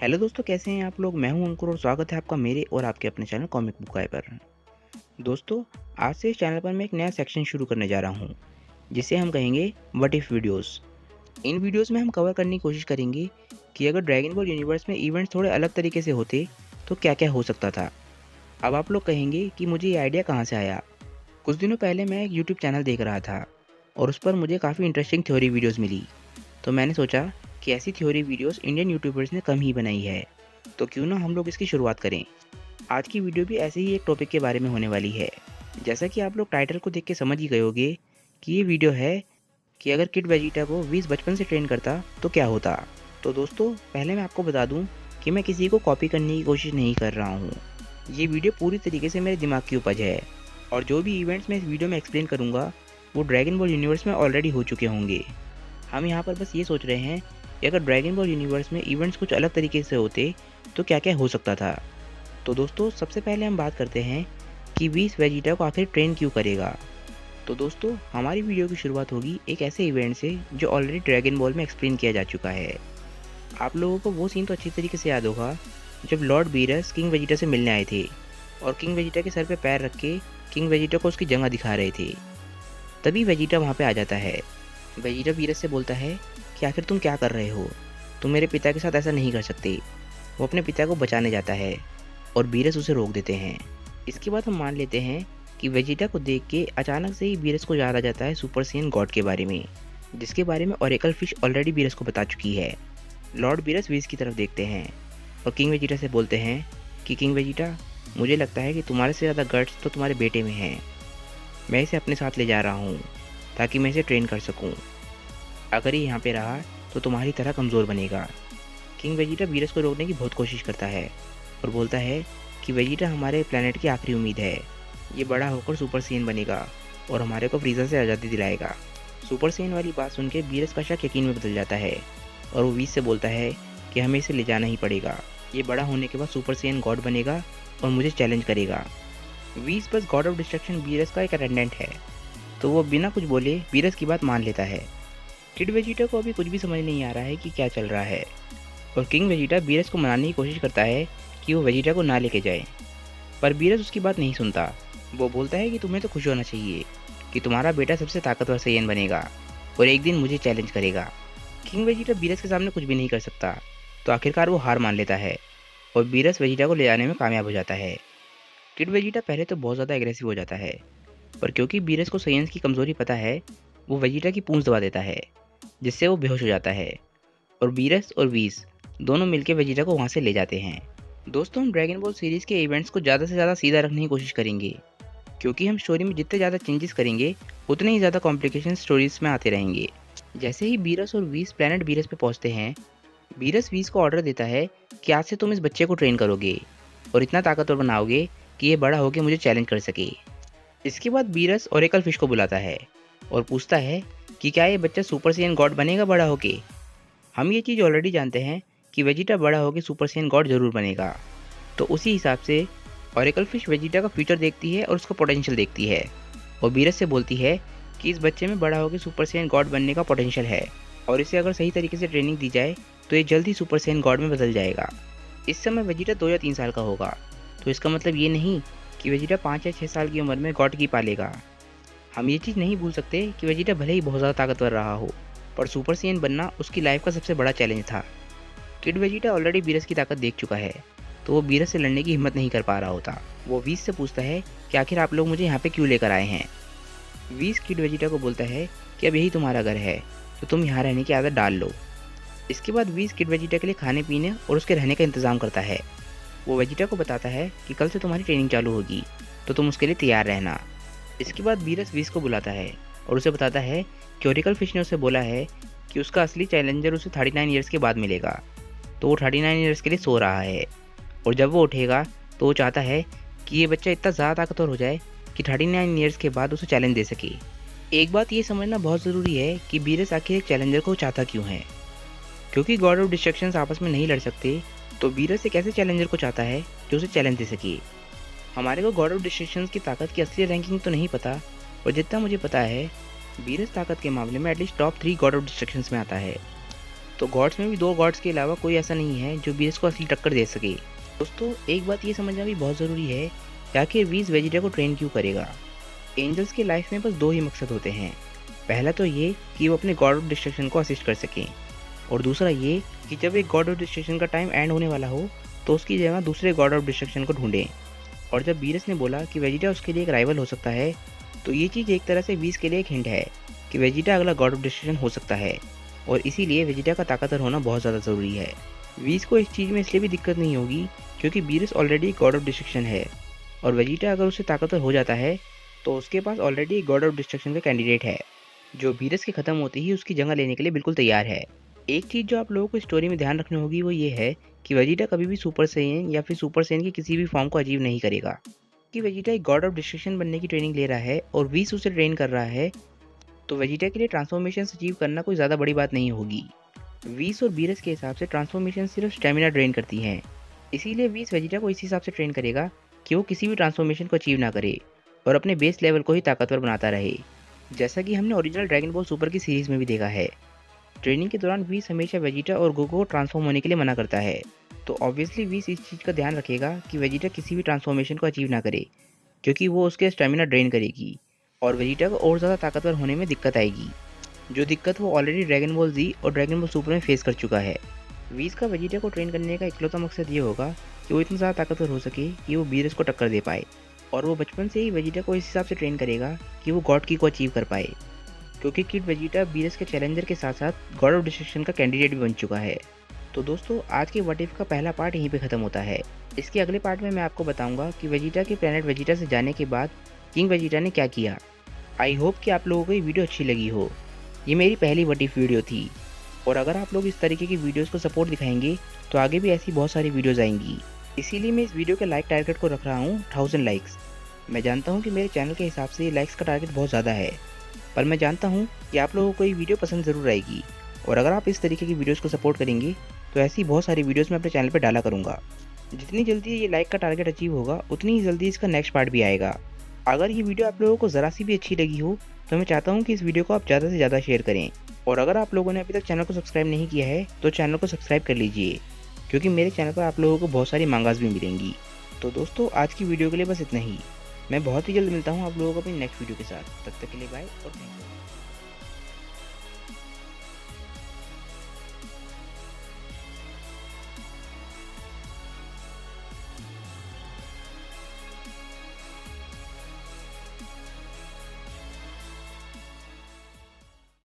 Hello दोस्तों, कैसे हैं आप लोग। मैं हूं अंकुर और स्वागत है आपका मेरे और आपके अपने चैनल कॉमिक बुक गाय पर। दोस्तों, आज से इस चैनल पर मैं एक नया सेक्शन शुरू करने जा रहा हूं, जिसे हम कहेंगे what if videos. In videos में हम कवर करने की कोशिश करेंगे कि अगर ड्रैगन बॉल यूनिवर्स में इवेंट्स थोड़े अलग तरीके से होते तो क्या क्या हो सकता था। अब आप लोग कहेंगे कि मुझे ये आइडिया कहाँ से आया। कुछ दिनों पहले मैं एक यूट्यूब चैनल देख रहा था और उस पर मुझे काफ़ी इंटरेस्टिंग थ्योरी वीडियोज़ मिली। तो मैंने सोचा कि ऐसी थ्योरी वीडियोस इंडियन यूट्यूबर्स ने कम ही बनाई है, तो क्यों ना हम लोग इसकी शुरुआत करें। आज की वीडियो भी ऐसे ही एक टॉपिक के बारे में होने वाली है। जैसा कि आप लोग टाइटल को देख के समझ ही गए होंगे कि ये वीडियो है कि अगर किड वेजिटा को 20 बचपन से ट्रेन करता तो क्या होता। तो दोस्तों, पहले मैं आपको बता दूं कि मैं किसी को कॉपी करने की कोशिश नहीं कर रहा हूँ। ये वीडियो पूरी तरीके से मेरे दिमाग की उपज है और जो भी इवेंट्स मैं इस वीडियो में एक्सप्लेन करूँगा वो ड्रैगन बॉल यूनिवर्स में ऑलरेडी हो चुके होंगे। हम यहाँ पर बस ये सोच रहे हैं कि अगर ड्रैगन बॉल यूनिवर्स में इवेंट्स कुछ अलग तरीके से होते तो क्या क्या हो सकता था। तो दोस्तों, सबसे पहले हम बात करते हैं कि व्हीस वेजिटा को आखिर ट्रेन क्यों करेगा। तो दोस्तों, हमारी वीडियो की शुरुआत होगी एक ऐसे इवेंट से जो ऑलरेडी ड्रैगन बॉल में एक्सप्लेन किया जा चुका है। आप लोगों को वो सीन तो अच्छी तरीके से याद होगा जब लॉर्ड बीरस किंग वेजिटा से मिलने आए थे और किंग वेजिटा के सर पे पैर रख के किंग वेजिटा को उसकी जगह दिखा रहे थे। तभी वेजिटा वहाँ पे आ जाता है। वेजिटा बीरस से बोलता है कि आखिर तुम क्या कर रहे हो, तुम मेरे पिता के साथ ऐसा नहीं कर सकते। वो अपने पिता को बचाने जाता है और बीरस उसे रोक देते हैं। इसके बाद हम मान लेते हैं कि वेजिटा को देख के अचानक से ही बीरस को याद आ जाता है सुपर सेन गॉड के बारे में, जिसके बारे में ओरेकल फिश ऑलरेडी बीरस को बता चुकी है। लॉर्ड बीरस व्हीस की तरफ देखते हैं और किंग वेजिटा से बोलते हैं कि किंग वेजिटा, मुझे लगता है कि तुम्हारे से ज़्यादा गट्स तो तुम्हारे बेटे में हैं। मैं इसे अपने साथ ले जा रहा हूँ ताकि मैं इसे ट्रेन कर सकूँ। अगर ये यहाँ पे रहा तो तुम्हारी तरह कमज़ोर बनेगा। किंग वेजिटा बीरस को रोकने की बहुत कोशिश करता है और बोलता है कि वेजिटा हमारे प्लेनेट की आखिरी उम्मीद है। ये बड़ा होकर सुपर सेन बनेगा और हमारे को फ्रीज़र से आज़ादी दिलाएगा। सुपर सेन वाली बात सुन के बीरस का शक यकीन में बदल जाता है और वो व्हीस से बोलता है कि हमें इसे ले जाना ही पड़ेगा। ये बड़ा होने के बाद सुपर सेन गॉड बनेगा और मुझे चैलेंज करेगा। व्हीस बस गॉड ऑफ डिस्ट्रक्शन बीरस का एक अटेंडेंट है, तो वो बिना कुछ बोले बीरस की बात मान लेता है। किड वेजिटा को अभी कुछ भी समझ नहीं आ रहा है कि क्या चल रहा है और किंग वेजिटा बीरस को मनाने की कोशिश करता है कि वो वेजिटा को ना लेके जाए, पर बीरस उसकी बात नहीं सुनता। वो बोलता है कि तुम्हें तो खुश होना चाहिए कि तुम्हारा बेटा सबसे ताकतवर सैयन बनेगा और एक दिन मुझे चैलेंज करेगा। किंग वेजिटा बीरस के सामने कुछ भी नहीं कर सकता, तो आखिरकार वो हार मान लेता है और बीरस वेजिटा को ले जाने में कामयाब हो जाता है। किड वेजिटा पहले तो बहुत ज़्यादा एग्रेसिव हो जाता है, पर क्योंकि बीरस को साइंस की कमज़ोरी पता है, वो वेजिटा की पूंछ दबा देता है, जिससे वो बेहोश हो जाता है और बीरस और व्हीस दोनों मिलकर वेजिटा को वहाँ से ले जाते हैं। दोस्तों, हम ड्रैगन बॉल सीरीज़ के इवेंट्स को ज़्यादा से ज़्यादा सीधा रखने की कोशिश करेंगे, क्योंकि हम स्टोरी में जितने ज़्यादा चेंजेस करेंगे उतने ही ज़्यादा कॉम्प्लिकेशन स्टोरीज में आते रहेंगे। जैसे ही बीरस और व्हीस प्लेनेट बीरस पे पहुँचते हैं, बीरस व्हीस को ऑर्डर देता है कि आज से तुम इस बच्चे को ट्रेन करोगे और इतना ताकतवर बनाओगे कि ये बड़ा होकर मुझे चैलेंज कर सके। इसके बाद बीरस ओरेकल फिश को बुलाता है और पूछता है कि क्या ये बच्चा सुपर सेन गॉड बनेगा बड़ा होके। हम ये चीज़ ऑलरेडी जानते हैं कि वेजिटा बड़ा होकर सुपर सेन गॉड जरूर बनेगा, तो उसी हिसाब से ओरेकल फिश वेजिटा का फ्यूचर देखती है और उसका पोटेंशियल देखती है और बीरस से बोलती है कि इस बच्चे में बड़ा होकर सुपर सेन गॉड बनने का पोटेंशियल है और इसे अगर सही तरीके से ट्रेनिंग दी जाए तो ये जल्द ही सुपर सेन गॉड में बदल जाएगा। इस समय वेजिटा 2 या 3 साल का होगा, तो इसका मतलब ये नहीं कि वेजिटा 5 या 6 साल की उम्र में गॉड की पालेगा। हम ये चीज़ नहीं भूल सकते कि वेजिटा भले ही बहुत ज़्यादा ताकतवर रहा हो, पर सुपर सेन बनना उसकी लाइफ का सबसे बड़ा चैलेंज था। किड वेजिटा ऑलरेडी बीरस की ताकत देख चुका है, तो वो बीरस से लड़ने की हिम्मत नहीं कर पा रहा होता। वो व्हीस से पूछता है कि आखिर आप लोग मुझे यहाँ पे क्यों लेकर आए हैं। व्हीस किड वेजिटा को बोलता है कि अब यही तुम्हारा घर है, तो तुम यहाँ रहने की आदत डाल लो। इसके बाद व्हीस किड वेजिटा के लिए खाने पीने और उसके रहने का इंतज़ाम करता है। वो वेजिटा को बताता है कि कल से तुम्हारी ट्रेनिंग चालू होगी, तो तुम उसके लिए तैयार रहना। इसके बाद बीरस व्हीस को बुलाता है और उसे बताता है कि ओरेकल फिश ने उसे बोला है कि उसका असली चैलेंजर उसे 39 ईयर्स के बाद मिलेगा, तो वो 39 ईयर्स के लिए सो रहा है और जब वो उठेगा तो वो चाहता है कि ये बच्चा इतना ज़्यादा ताकतवर हो जाए कि 39 ईयर्स के बाद उसे चैलेंज दे सके। एक बात ये समझना बहुत ज़रूरी है कि बीरस आखिर एक चैलेंजर को चाहता क्यों है। क्योंकि गॉड ऑफ डिस्ट्रक्शंस आपस में नहीं लड़ सकते, तो बीरस एक ऐसे चैलेंजर को चाहता है जो उसे चैलेंज दे सके। हमारे को गॉड ऑफ डिस्ट्रक्शंस की ताकत की असली रैंकिंग तो नहीं पता, और जितना मुझे पता है बीरस ताकत के मामले में at least top 3 God of destructions में आता है। तो गॉड्स में भी 2 गॉड्स के अलावा कोई ऐसा नहीं है जो वीनस को असली टक्कर दे सके। दोस्तों एक बात ये समझना भी बहुत ज़रूरी है कि आखिर वीस वेजिटा को ट्रेन क्यों करेगा। एंजल्स की लाइफ में बस 2 ही मकसद होते हैं। पहला तो ये कि वो अपने गॉड ऑफ डिस्ट्रक्शन को असिस्ट कर सकें, और दूसरा ये कि जब एक गॉड ऑफ डिस्ट्रक्शन का टाइम एंड होने वाला हो तो उसकी जगह दूसरे गॉड ऑफ डिस्ट्रक्शन को ढूंढें। और जब वीरस ने बोला कि वेजिटा उसके लिए एक राइवल हो सकता है, तो ये चीज़ एक तरह से वीस के लिए एक हिंट है कि वेजिटा अगला गॉड ऑफ डिस्ट्रक्शन हो सकता है, और इसीलिए वेजिटा का ताकतवर होना बहुत ज़्यादा ज़रूरी है। वीस को इस चीज़ में इसलिए भी दिक्कत नहीं होगी क्योंकि Beerus already God of destruction है, और वेजिटा अगर उससे ताकतवर हो जाता है तो उसके पास ऑलरेडी गॉड ऑफ डिस्ट्रक्शन का कैंडिडेट है, जो वीरस के ख़त्म होते ही उसकी जगह लेने के लिए बिल्कुल तैयार है। एक चीज़ जो आप लोगों को स्टोरी में ध्यान रखनी होगी वो ये है कि वेजिटा कभी भी सुपर सैयन या फिर सुपर सैयन की किसी भी फॉर्म को अचीव नहीं करेगा। कि वेजिटा एक गॉड ऑफ डिस्ट्रक्शन बनने की ट्रेनिंग ले रहा है और वीस उसे ट्रेन कर रहा है, तो वेजिटा के लिए ट्रांसफॉर्मेशन अचीव करना कोई ज़्यादा बड़ी बात नहीं होगी। वीस और वीरस के हिसाब से ट्रांसफॉर्मेशन सिर्फ स्टेमिना ड्रेन करती हैं, इसीलिए वीस वेजिटा को इस हिसाब से ट्रेन करेगा कि वो किसी भी ट्रांसफॉर्मेशन को अचीव ना करे और अपने बेस लेवल को ही ताकतवर बनाता रहे, जैसा कि हमने ओरिजिनल ड्रैगन बॉल सुपर की सीरीज़ में भी देखा है। ट्रेनिंग के दौरान वीस हमेशा वेजिटा और गोगो को ट्रांसफॉर्म होने के लिए मना करता है, तो ऑब्वियसली वीस इस चीज़ का ध्यान रखेगा कि वेजिटा किसी भी ट्रांसफॉर्मेशन को अचीव ना करे, क्योंकि वो उसके स्टेमिना ड्रेन करेगी और वेजिटा को और ज़्यादा ताकतवर होने में दिक्कत आएगी, जो दिक्कत वो ऑलरेडी ड्रैगन बॉल जी और ड्रैगन बॉल सुपर में फेस कर चुका है। वीस का वेजिटा को ट्रेन करने का इकलौता मकसद ये होगा कि वो इतना ज़्यादा ताकतवर हो सके कि वो वीरस को टक्कर दे पाए, और वो बचपन से ही वेजिटा को इस हिसाब से ट्रेन करेगा कि वो गॉड की को अचीव कर पाए, क्योंकि किड वेजिटा वीरस के चैलेंजर के साथ साथ गॉड ऑफ डिस्ट्रक्शन का कैंडिडेट भी बन चुका है। तो दोस्तों आज के व्हाट इफ का पहला पार्ट यहीं पे ख़त्म होता है। इसके अगले पार्ट में मैं आपको बताऊंगा कि वेजिटा के प्लेनेट वेजिटा से जाने के बाद किंग वेजिटा ने क्या किया। आई होप कि आप लोगों को ये वीडियो अच्छी लगी हो। ये मेरी पहली व्हाट इफ वीडियो थी, और अगर आप लोग इस तरीके की वीडियोस को सपोर्ट दिखाएंगे तो आगे भी ऐसी बहुत सारी वीडियोस आएंगी। इसीलिए मैं इस वीडियो के लाइक टारगेट को रख रहा हूँ 1000 लाइक्स। मैं जानता हूँ कि मेरे चैनल के हिसाब से ये लाइक्स का टारगेट बहुत ज़्यादा है, पर मैं जानता हूँ कि आप लोगों को ये वीडियो पसंद ज़रूर आएगी, और अगर आप इस तरीके की वीडियोस को सपोर्ट करेंगे तो ऐसी बहुत सारी वीडियोस मैं अपने चैनल पर डाला करूँगा। जितनी जल्दी ये लाइक का टारगेट अचीव होगा उतनी ही जल्दी इसका नेक्स्ट पार्ट भी आएगा। अगर ये वीडियो आप लोगों को ज़रा सी भी अच्छी लगी हो तो मैं चाहता हूँ कि इस वीडियो को आप ज़्यादा से ज़्यादा शेयर करें, और अगर आप लोगों ने अभी तक चैनल को सब्सक्राइब नहीं किया है तो चैनल को सब्सक्राइब कर लीजिए, क्योंकि मेरे चैनल पर आप लोगों को बहुत सारी मांगास भी मिलेंगी। तो दोस्तों आज की वीडियो के लिए बस इतना ही। मैं बहुत ही जल्द मिलता हूँ आप लोगों को अपनी नेक्स्ट वीडियो के साथ। तब तक के लिए बाय और थैंक यू।